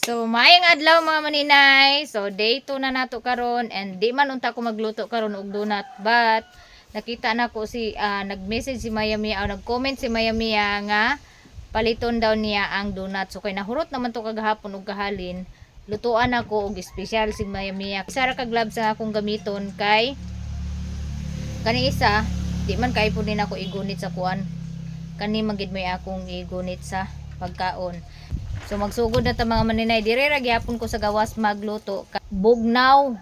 So, maayong adlaw mga maninay. So, day 2 na nato karon and di man unta ko magluto karon og donut, but nakita na ko si nag-message si Maya Mia o nag-comment si Maya Mia nga paliton daw niya ang donut. So, kay nahurot naman to kagahapon og kahalin. Lutuan ako og espesyal si Maya Mia. Sara ka gloves nga akong gamiton kay kani isa di man kay pud din ako igunit sa kuan. Kani magid may akong igunit sa pagkaon. So magsugod na ta mga maninay, dire ra gyapon ko sa gawas magluto bugnaw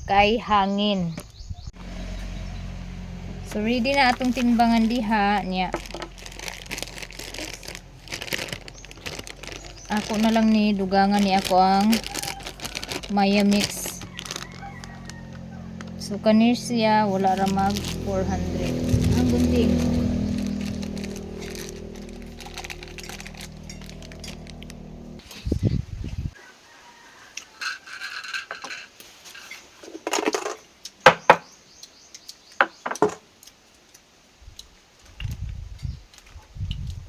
kay hangin. So ready na atong timbangan diha niya. Ako na lang ni dugangan ni ako ang Maya mix. So kanir siya wala ra mag 400. Ang gunting.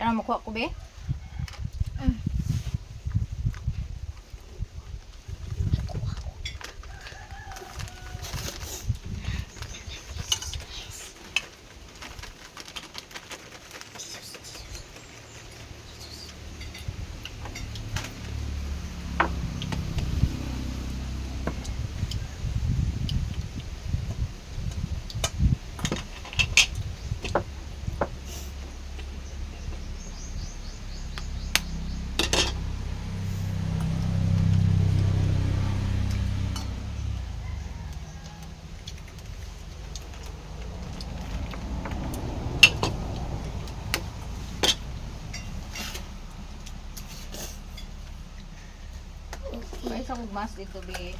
Kana makuha ko be? May isa kong mas dito be.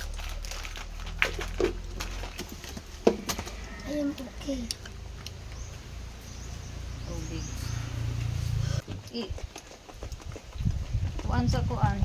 I am okay. Tubig. Kuan sa kuan.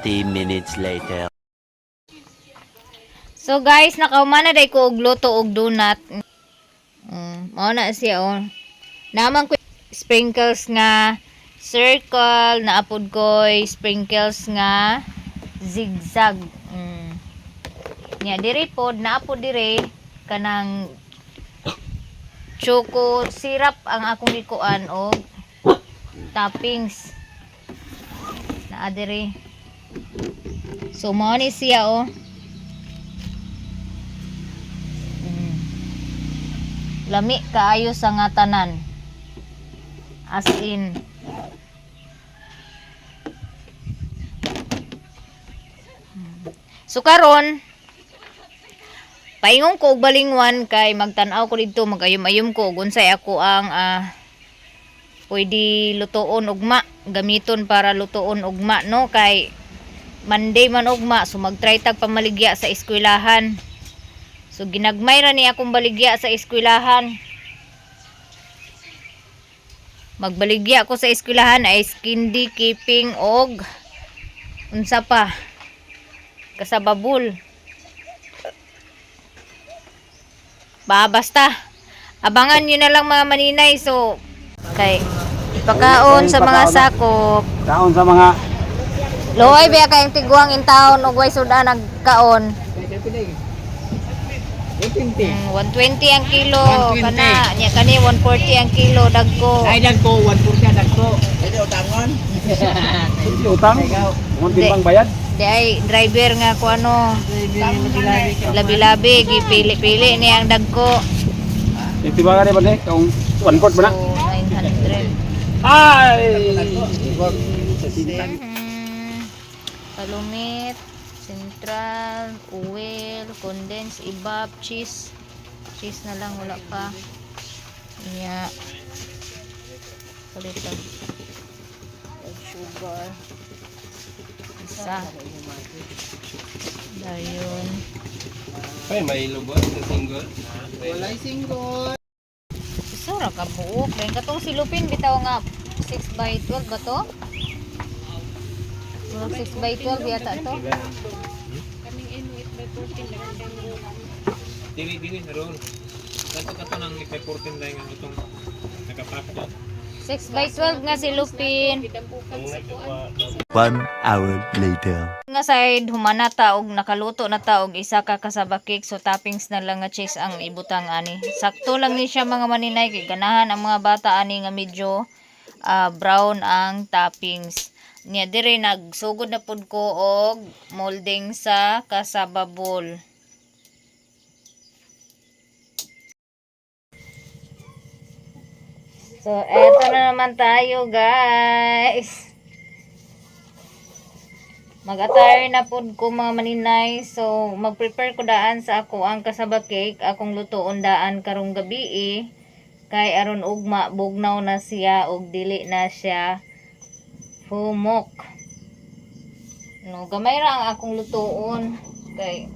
Minutes later. So guys, nakaumana day ko og luto og donut. Mao na siya oh. Naman ko sprinkles nga circle, naapod ko sprinkles nga zigzag. Nya diri pod naapod dire kanang choco syrup ang akong ikuan og toppings. Naa dire. So mao ni siya oh. Lami kaayo sa nga tanan. As in so karon paingon ko og balingwan kay magtan-aw ko didto magayom-ayom ko ug unsay ako ang pwede lutoon ugma gamiton para lutoon ugma no kay Monday man ugma so mag-try tag pamaligya sa eskwelahan. So ginagmay ra ni akong baligya sa eskwelahan. Magbaligya ko sa eskwelahan ay skindi keeping og unsa pa kasababul. Basta abangan nyo na lang mga maninay. So kay pagkaon sa mga sakop. Kaon sa mga Loay ba kayong tiguang in town ug way suda nagkaon. 120 ang kilo 120. kana nya kani 140 ang kilo dagko. Ay dagko 140 dagko. Ay utangon. utang. Kung timbang bayad. Di ay driver nga ko ano labi-labi gipili-pili ni ang dagko. Titimbangan ba ni? Kung 1 quart ba na? So 900. Ay! Palumit, central, oil, condensed, ibab, cheese. Cheese na lang, wala pa. Iya. Palitan. Sugar. Isa. Dayon. Ay, may lubot sa single. Walay single. Isura ka buok. Dahil katong silupin, bitaw nga 6x12 ba to? Murag 6x12 yata to. Dili, ron. Kato nang ipe-14 lang ang itong nakapack dyan. 6x12 nga silupin. 1 hour later. Nga side humana ta og nakaluto na ta og isa ka kasaba cake, so toppings na lang nga cheese ang ibutang ani. Sakto lang ni siya mga maninay kay ganahan ang mga bata ani nga medyo brown ang toppings. Nya dire nagsugod na pud ko og molding sa kasaba bowl. So eto na naman tayo guys. Mag-attire na pud ko mga maninay. So, mag-prepare ko daan sa ako ang kasaba cake. Akong lutoon daan karong gabi kay aron ugma bugnaw na siya og dili na siya humok. No, gamay ra ang akong lutoon kay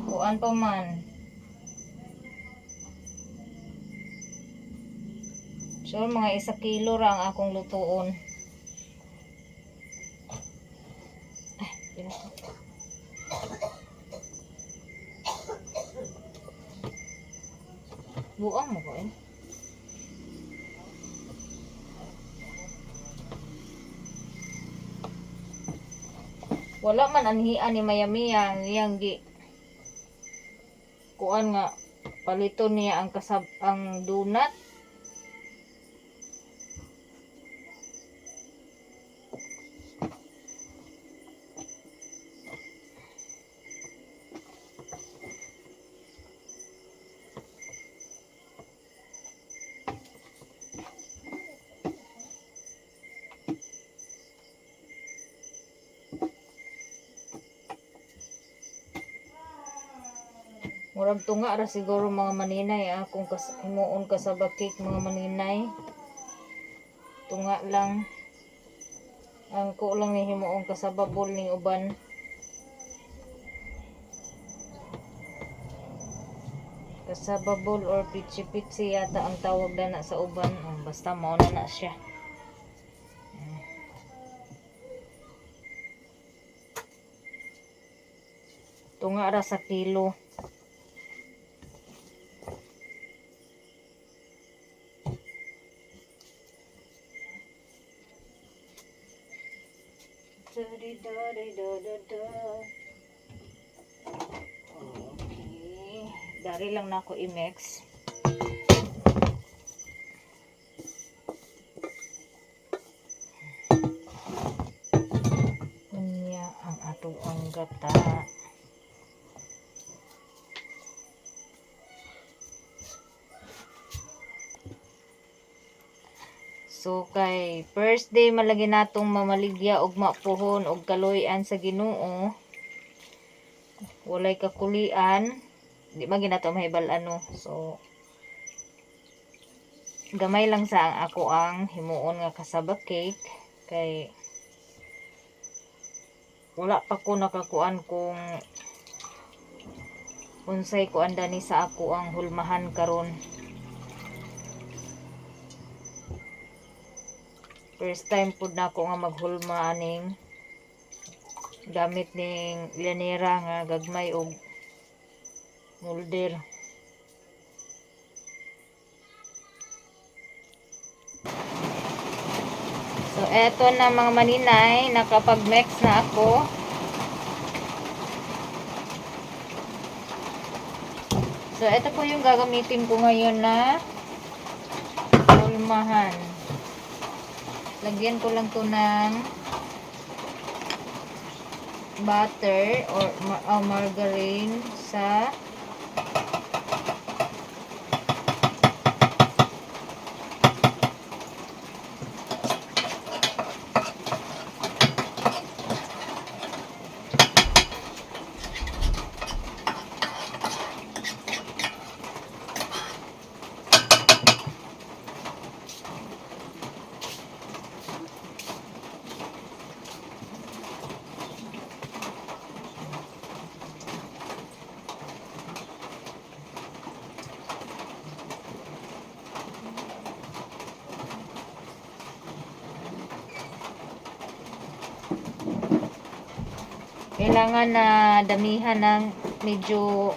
kuan pa man. So, mga 1 kilo ra ang akong lutoon. Buang mo ko eh. Wala man anhian ni Mayami ang iyang gi kuan nga palito niya ang ang donut. Murag tunga ra siguro mga maninay kung himuon ka sa bakik mga maninay. Tunga lang. Ang ko lang ni himuon ka sa babol ning uban. Kasababol or pitsi-pitsi yata ang tawag na sa uban. Basta mao na siya. Tunga ra sa kilo. Okay. Dari lang na ako i-mix. Unya ang atong ang gata. So kay first day malagi natong mamaligya og mapuhon og kaloy-an sa Ginoo. Walay kakulian, di man ginato mahibal-an no. So gamay lang sa ako ang himuon nga kasaba cake kay wala pa ko nakakuan kung unsay kuan dani sa ako ang hulmahan karon. First time pud na ako nga maghulma aning gamit ning lianera nga gagmay og Molder. So, eto na mga maninay. Nakapag-mix na ako. So, eto po yung gagamitin ko ngayon na ulmahan. Lagyan ko lang to ng butter or margarine sa kailangan na damihan ng medyo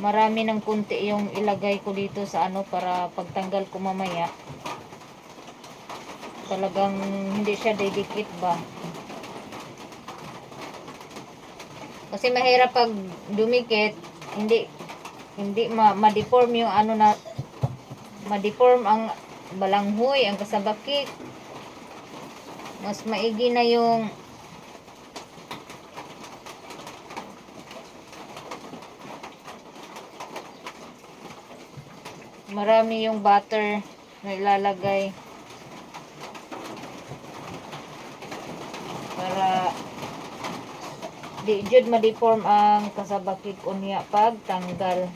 marami ng kunti yung ilagay ko dito sa ano para pagtanggal ko mamaya talagang hindi siya didikit ba, kasi mahirap pag dumikit hindi ma-deform yung ano na ma-deform ang balanghoy, ang kasabakit. Mas maigi na yung marami yung butter na ilalagay para di jud ma-deform ang kasabakit unya pag tanggal.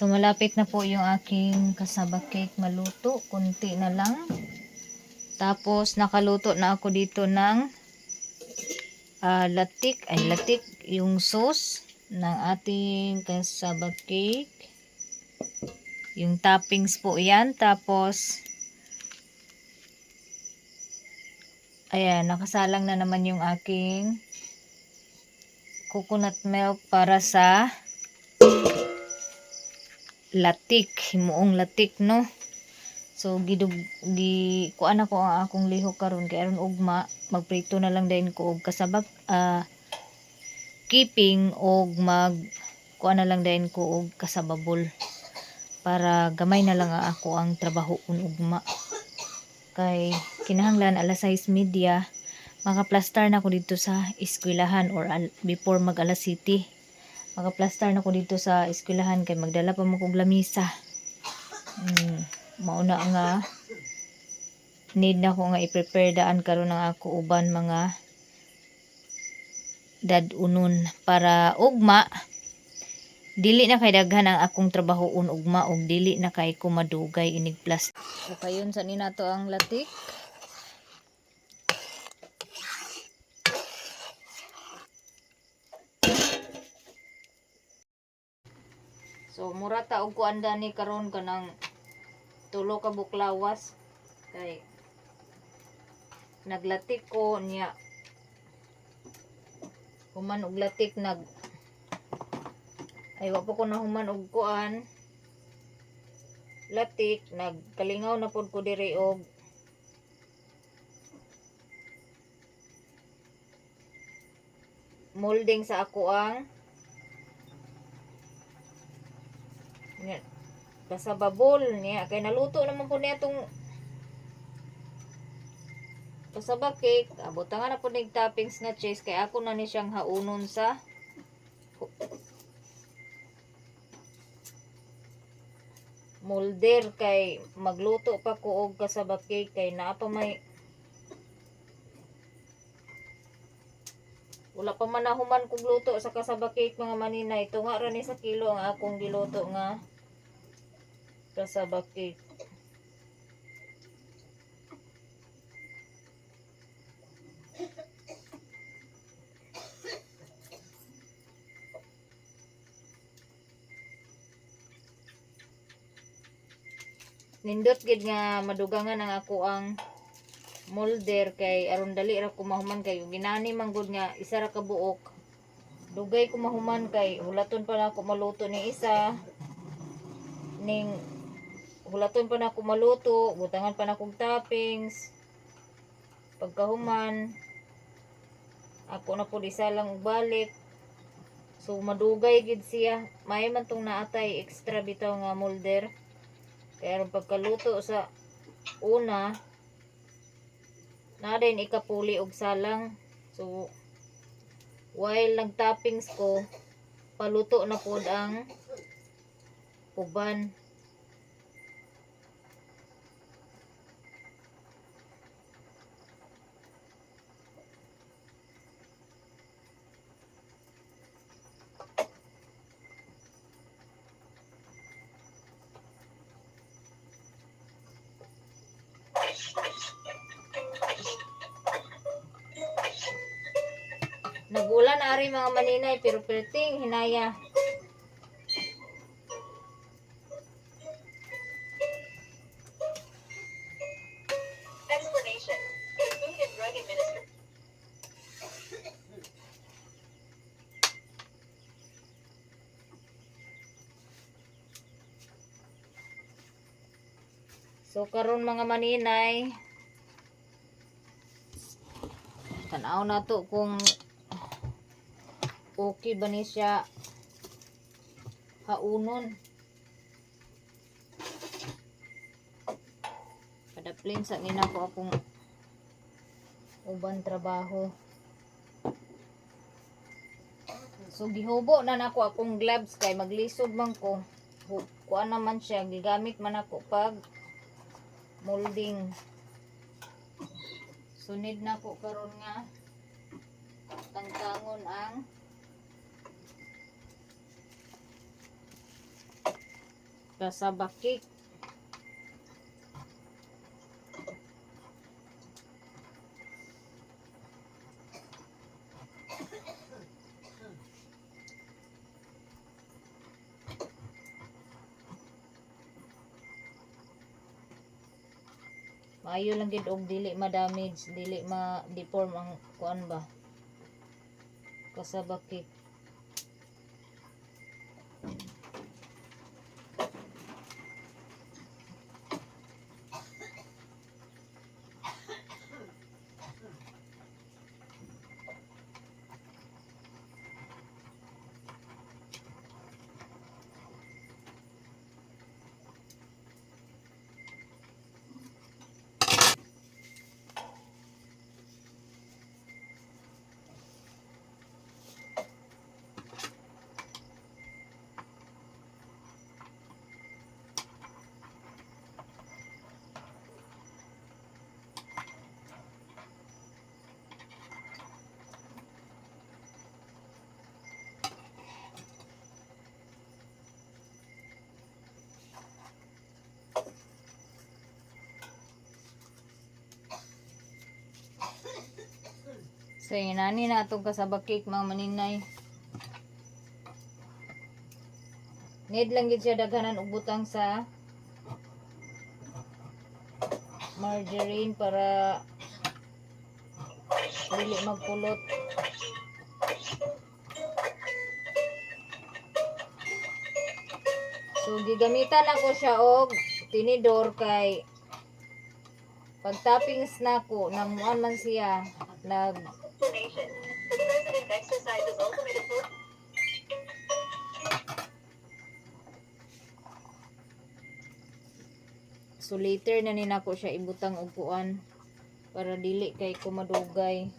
So, malapit na po yung aking kasaba cake maluto. Kunti na lang. Tapos, nakaluto na ako dito ng latik. Latik. Yung sauce ng ating kasaba cake. Yung toppings po yan. Tapos, ayan, nakasalang na naman yung aking coconut milk para sa latik, himuong latik, no? So kuan ako ang akong lihok karon kay aron ugma magprito na lang din ko og kasabak housekeeping og kuha na lang din ko og kasababol para gamay na lang ako ang trabaho kun ugma. Kay kinahanglan alas 6:30 makaplastar na ko dito sa eskwelahan or before mag alas 7. Makaplastar na ko dito sa eskwelahan kay magdala pa mo kog lamisa. Mauna nga need na ko nga i-prepare daan karon ng ako uban mga dadunon para ugma dili na kay daghan ang akong trabahoon ugma og dili na kay ko madugay inig plus. So kayon sa ni nato ang latik. So mura ta og kuanda ni karon kanang tulo ka buklawas kay naglatik ko niya human og latik ay wa pa ko na human og kuan latik nagkalingaw na pod ko diri og molding sa ako ang kasababol niya kay naluto naman po niya tong kasaba cake abutangan na po nig toppings nga cheese kay ako na ni siyang haunon sa molder kay magluto pa ko og kasaba cake kay naa pa may wala pa man nahuman kog luto sa kasaba cake mga maninay tunga ra ni sa kilo ang akong giluto nga kasaba cake. Nindot gid nga madugangan ang ako ang molder kay aron dali ra ko mahuman kay ginani man gud nga isa ra ka buok dugay ko mahuman kay hulaton pa na ako maluto ni isa ning hulaton pa na ako maluto butangan pa na kog toppings pagkahuman ako na pud isa lang og balik so madugay gid siya may man tong naatay extra bitaw nga molder kaya aron pagkaluto sa una na din ikapuli og salang so while nag-toppings ko paluto na pod ang uban. Nagulan na ari mga maninay pero perting hinaya. Explanation. The Food and Drug Administration. So karon mga maninay tanaw na to kung okay ba ni siya haunon. Padaplin sa ngina ko akong uban trabaho. So gihubo na nako akong gloves kay maglisod man ko. Kuan naman siya gigamit man ako pag molding. Sunid na ko karon nga tangtangon ang kasaba cake. Maayo lang gid og dili ma-damage, dili ma-deform ang kuan ba. Kasaba cake. So, inani na itong kasaba cake, mga maninay. Need lang gid siya daghanan og butang sa margarine para dili magpulot. So, gigamitan ako siya og tinidor kay pag toppings na ko, namuan man siya, Explanation. The president exercises ultimate authority. so later na ni nako siya ibutang og kuan para dili kay kumadugay.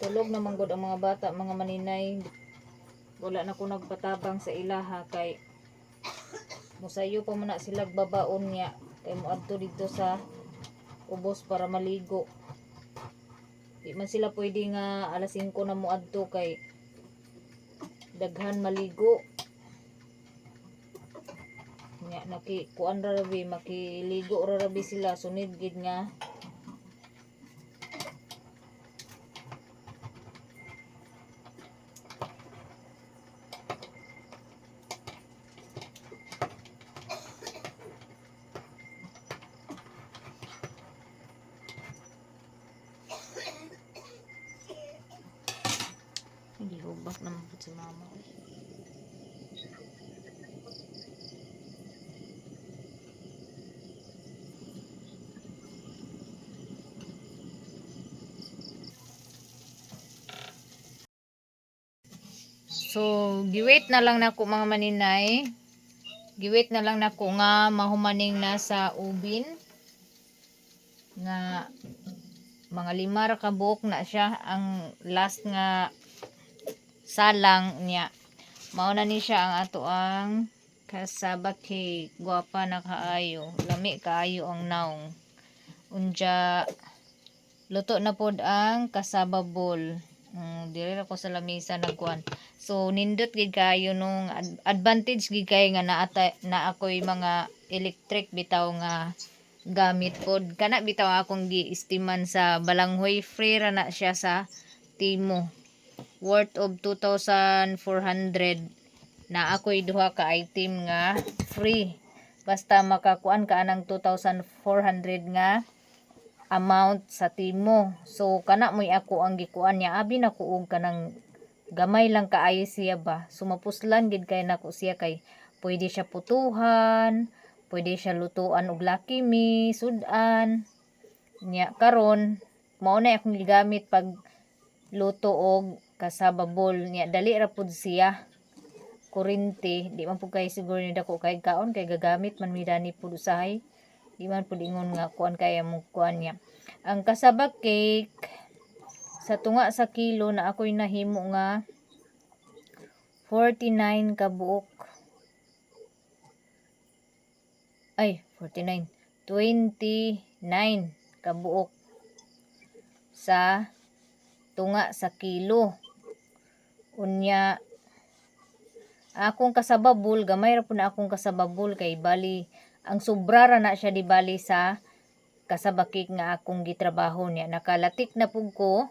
Tulog naman gud ang mga bata, mga maninay. Wala na ko nagpatabang sa ilaha kay musayo pa man na sila babaon niya kay moadto dito sa ubos para maligo. Di man sila pwede nga alas 5 na moadto kay daghan maligo. Nya naki kuan ra rabi makiligo ra rabi sila sunid gid nga hindi hubak naman po si mama. So, giwait na lang nako mga maninay. Giwait na lang nako nga mahumaning na sa ubin. Nga mga 5 ra ka buok na siya ang last nga salang niya. Mao na ni siya ang ato ang kasaba cake. Guwapa na kaayo. Lami kaayo ang naong. Unja luto na pod ang kasaba bowl. Dire ako sa lamesa nagkuan. So nindot gid kayo nung advantage gid kay nga na ako'y mga electric bitaw nga gamit pod. Kana bitaw akong giistiman sa Balanghoy, free ra na siya sa Timo. Worth of 2,400 na ako'y duha ka item nga free. Basta makakuan ka ng 2,400 nga amount sa Timo. So kana mo'y ako ang gikuan niya. Abi na ko og kanang gamay lang kaayo siya ba. Sumapuslan gid kay nako siya kay pwede siya putuhan, pwede siya lutuan og Lucky Me, sudan. Nya karon mao na akong gigamit pag luto og kasaba bowl nya dali ra pud siya. Kurente, di man pud kay siguro ni dako kay kaon kay gagamit man mi dani pud usahay. Di man pud ingon nga kuan kaya mo kuan niya. Ang kasaba cake sa tunga sa kilo na ako'y nahimo nga 49 ka buok. Ay, 49. 29 ka buok sa tunga sa kilo. Unya akong kasababul, gamay ra po na akong kasababul kay bali ang sobra ra na siya di bali sa kasaba cake nga akong gitrabaho niya. Nakalatik na pug ko.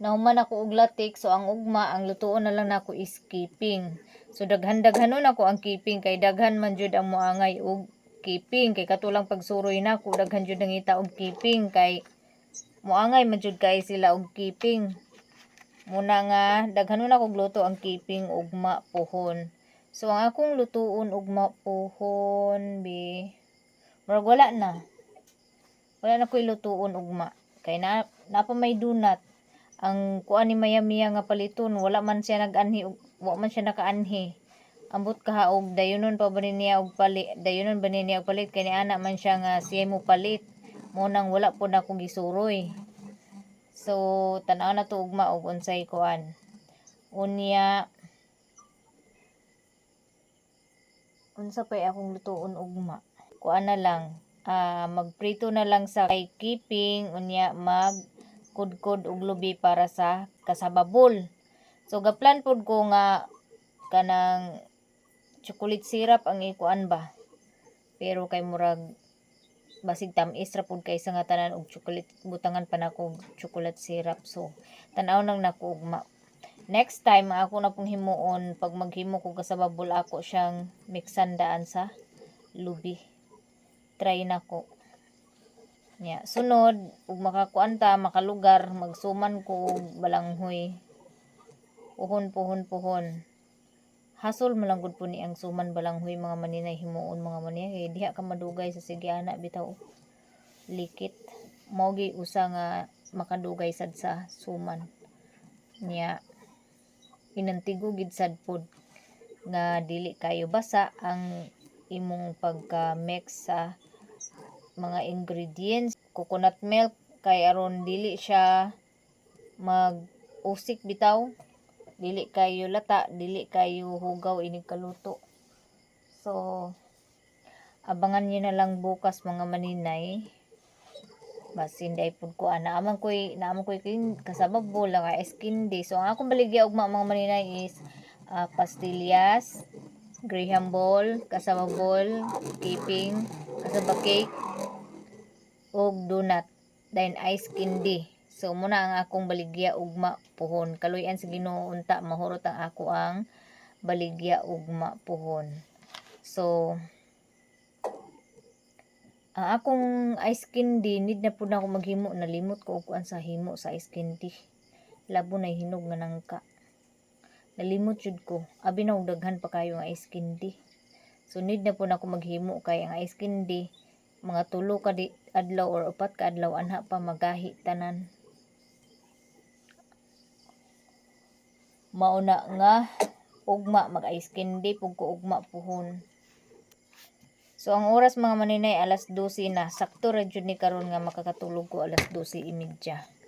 Nahuman ako og latik, so ang ugma ang lutuon na lang nako is keeping. So daghan-daghanon ako ang keeping kay daghan man jud ang moangay og keeping kay katulang pagsuroy nako daghan jud nangita og keeping kay moangay man jud kay sila og keeping. Muna nga daghanon ako luto ang keeping ugma pohon. So ang akong lutuon ugma pohon bi murag wala na. Wala na ko'y lutuon ugma kay napa may donut. Ang kuan ni Maya nga paliton wala man siya nag-anhi wa man siya nakaanhi. Ambot kahaog dayonon pa ba niya og palit, dayonon ba niya og palit kay ni ana man siya nga siya mo palit. Mo nang wala po na akong gisuroy. So tan-aw na to ugma og unsay kuan. Unya unsa pa akong lutuon ugma. Kuan na lang magprito na lang sa kay keeping unya mag kudkod og lubi para sa kasababol. So gaplan pod ko nga kanang chocolate syrup ang ikuan ba. Pero kay murag basig tamis ra pud kaysa nga tanan og chocolate, butangan pa nako og chocolate syrup. So tan-aw nang nako ugma. Next time ako na pong himuon, pag maghimo ko kasababol ako siyang mixan daan sa lubi. Try nako. Nya, sunod ug makakuan ta, makalugar, magsuman ko og balanghoy. Puhon. Hasol man lang gud po ni ang suman balanghoy mga maninay himuon mga maninay kay diha ka madugay sa sigyana bitaw. Likit. Mao gi usa nga makadugay sad sa suman. Nya, inantigo gid sad pod nga dili kayo basa ang imong pagka-mix sa mga ingredients. Coconut milk kay aron dili siya mag-usik bitaw, dili kayo lata, dili kayo hugaw inig kaluto. So abangan niyo na lang bukas mga maninay. Basin day pud ko naaman koy kasababol lang ice candy. So ang akong baligya ugma mga maninay is pastillas, graham ball, kasababol, keeping, kasaba cake, og donut, then ice candy. So muna ang akong baligya ugma puhon. Kaluyan sa Ginoo unta mahurot ang ako ang baligya ugma puhon. So ang akong ice candy need na pud na ako maghimo, nalimot ko og kuan sa himo sa ice candy. Labo na hinog nga nangka. Nalimot jud ko. Abi na og daghan pa kayo nga ice candy. So need na pud na ako maghimo kay ang ice candy mga 3 ka adlaw or 4 ka adlaw anha pa magahi tanan. Mauna nga ugma mag ice candy pug ko ugma puhon. So ang oras mga maninay alas 12 na. Sakto ra jud ni karon nga makakatulog ko alas 12:30.